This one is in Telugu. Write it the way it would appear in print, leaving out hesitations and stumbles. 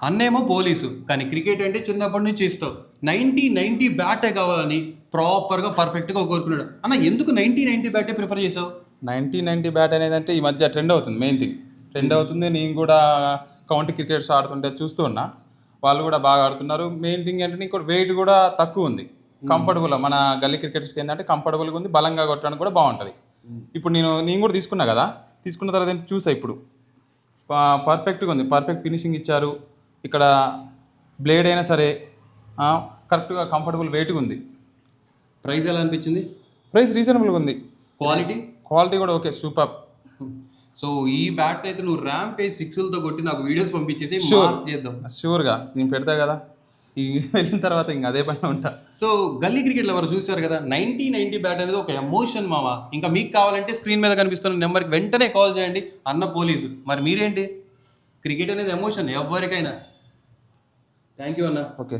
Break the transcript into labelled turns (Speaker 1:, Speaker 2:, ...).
Speaker 1: అన్నేమో పోలీసు, కానీ క్రికెట్ అంటే చిన్నప్పటి నుంచి ఇస్తావు. 90 బ్యాటే కావాలని ప్రాపర్గా పర్ఫెక్ట్గా కోరుకున్నాడు. అన్న ఎందుకు 90 బ్యాటే ప్రిఫర్ చేసావు?
Speaker 2: 90 బ్యాట్ అనేది అంటే ఈ మధ్య ట్రెండ్ అవుతుంది. మెయిన్ థింగ్ ట్రెండ్ అవుతుంది. నేను కూడా కౌంటీ క్రికెట్స్ ఆడుతుంటే చూస్తూ ఉన్నా, వాళ్ళు కూడా బాగా ఆడుతున్నారు. మెయిన్ థింగ్ ఏంటంటే ఇంకోటి వెయిట్ కూడా తక్కువ ఉంది, కంఫర్టబుల్. మన గల్లీ క్రికెటర్స్కి ఏంటంటే కంఫర్టబుల్గా ఉంది, బలంగా కొట్టడానికి కూడా బాగుంటుంది. ఇప్పుడు నేను కూడా తీసుకున్నా కదా, తీసుకున్న తర్వాత ఏంటి చూసా, ఇప్పుడు పర్ఫెక్ట్గా ఉంది, పర్ఫెక్ట్ ఫినిషింగ్ ఇచ్చారు. ఇక్కడ బ్లేడ్ అయినా సరే కరెక్ట్గా కంఫర్టబుల్ వెయిట్గా ఉంది.
Speaker 1: ప్రైస్ ఎలా అనిపించింది?
Speaker 2: ప్రైస్ రీజనబుల్గా ఉంది. క్వాలిటీ కూడా ఓకే, సూపర్.
Speaker 1: సో ఈ బ్యాట్ అయితే నువ్వు ర్యాంప్ పేజ్ 6లతో కొట్టి నాకు వీడియోస్ పంపించేసి మాస్ చేద్దాం.
Speaker 2: షూర్గా నేను పెడతా కదా, ఈ వెళ్ళిన తర్వాత ఇంకా అదే పైన ఉంటా.
Speaker 1: సో గల్లీ క్రికెట్లో ఎవరు చూసారు కదా, 90 బ్యాట్ అనేది ఒక ఎమోషన్ మావా. ఇంకా మీకు కావాలంటే స్క్రీన్ మీద కనిపిస్తున్న నెంబర్కి వెంటనే కాల్ చేయండి. అన్న పోలీసు. మరి మీరేంటి? క్రికెట్ అనేది ఎమోషన్ ఎవరికైనా. థ్యాంక్ యూ అన్న.
Speaker 2: ఓకే.